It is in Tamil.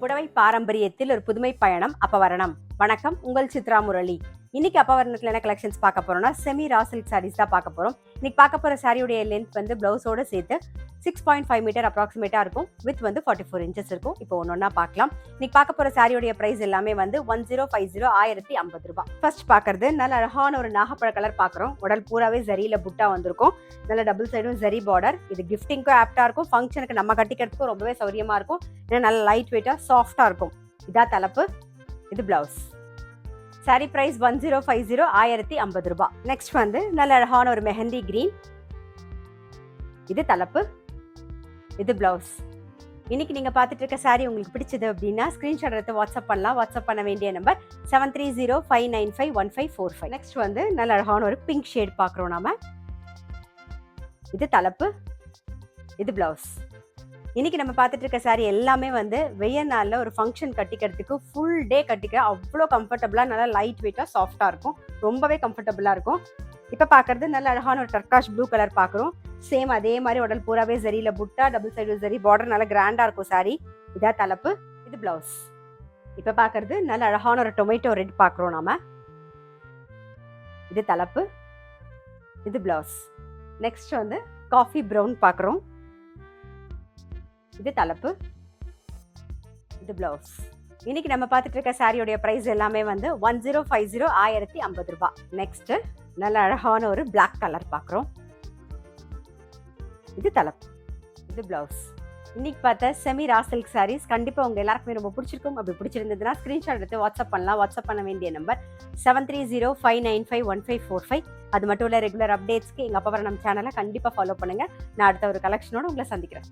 புடவை பாரம்பரியத்தில் ஒரு புதுமை பயணம் அப்பவரணம். வணக்கம், உங்கள் சித்ரா முரளி. இன்னைக்கு அப்பவரணத்தில் என்ன கலெக்ஷன்ஸ் பார்க்க போறோம்னா செமி ரா சில்க் சாரீஸ் தான் பார்க்க போறோம். இன்னைக்கு பார்க்க போற சாரியோடைய லென்த் வந்து பிளவுஸோட சேர்த்து 6.5 மீட்டர் அப்ராக்சிமேட்டா இருக்கும். வித் வந்து 44 இன்ச்சஸ் இருக்கும். இப்போ ஒன்னொன்னா பார்க்கலாம். இன்னைக்கு பார்க்க போற சாரியோடைய பிரைஸ் எல்லாமே வந்து 1050 1050 ரூபாய். ஃபர்ஸ்ட் பார்க்கறது நல்ல அழகான ஒரு நாகப்பழ கலர் பார்க்குறோம். உடல் பூராவே ஜரியில புட்டா வந்திருக்கும். நல்ல டபுள் சைடும் ஜரி பார்டர். இது கிஃப்டிங்க்கும் ஆப்டா இருக்கும். ஃபங்க்ஷனுக்கு நம்ம கட்டிக்கிறதுக்கும் ரொம்பவே சௌரியமா இருக்கும். ஏன்னா நல்ல லைட் வெயிட்டா சாஃப்டா இருக்கும். இதா தலைப்பு, இது பிளவுஸ். சாரி பிரைஸ் 1050 1050 ரூபாய். நெக்ஸ்ட் வந்து நல்ல அழகான ஒரு மெஹந்தி கிரீன். இது தலைப்பு, இது பிளவுஸ். இன்னைக்கு நீங்க பார்த்துட்டு இருக்க சாரி உங்களுக்கு பிடிச்சது அப்படின்னா ஸ்கிரீன்ஷாட் எடுத்து வாட்ஸ்அப் பண்ணலாம். வாட்ஸ்அப் பண்ண வேண்டிய நம்பர் 7305951545. நெக்ஸ்ட் வந்து நல்ல அழகான ஒரு பிங்க் ஷேட் பார்க்குறோம் நாம. இது தலைப்பு, இது பிளவுஸ். இன்னைக்கு நம்ம பார்த்துட்டு இருக்க சாரி எல்லாமே வந்து வெய்ய நாளில் ஒரு ஃபங்க்ஷன் கட்டிக்கிறதுக்கு ஃபுல் டே கட்டிக்க அவ்வளோ கம்ஃபர்டபுளாக நல்லா லைட் வெயிட்டாக சாஃப்டாக இருக்கும். ரொம்பவே கம்ஃபர்டபுளாக இருக்கும். இப்போ பார்க்கறது நல்ல அழகான ஒரு டர்காஷ் ப்ளூ கலர் பார்க்குறோம். சேம் அதே மாதிரி உடல் பூராவே ஜரியில் புட்டா, டபுள் சைடு ஜரி பார்டர், நல்லா கிராண்டாக இருக்கும் சாரி. இதா தலைப்பு, இது பிளவுஸ். இப்போ பார்க்கறது நல்ல அழகான ஒரு டொமேட்டோ ரெட் பார்க்குறோம் நாம. இது தலைப்பு, இது பிளவுஸ். நெக்ஸ்ட் வந்து காஃபி ப்ரௌன் பார்க்குறோம். இது தலைப்பு, இது பிளவுஸ். இன்னைக்கு நம்ம பார்த்துட்டு இருக்க சாரியோடைய பிரைஸ் எல்லாமே வந்து 1050 1050 ரூபாய். நெக்ஸ்ட் நல்ல அழகான ஒரு பிளாக் கலர் பார்க்குறோம். இது தலைப்பு, இது பிளவுஸ். இன்னைக்கு பார்த்த செமி ரா சில்க் சாரீஸ் கண்டிப்பாக உங்க எல்லாருக்குமே ரொம்ப பிடிச்சிருக்கும். அப்படி பிடிச்சிருந்ததுன்னா ஸ்கிரீன்ஷாட் எடுத்து வாட்ஸ்அப் பண்ணலாம். வாட்ஸ்அப் பண்ண வேண்டிய நம்பர் 7305951545. அது மட்டும் இல்லை, ரெகுலர் அப்டேட்ஸ்க்கு எங்கள் அப்பவரணம் சேனலை கண்டிப்பாக ஃபாலோ பண்ணுங்க. நான் அடுத்த ஒரு கலெக்ஷனோட உங்களை சந்திக்கிறேன்.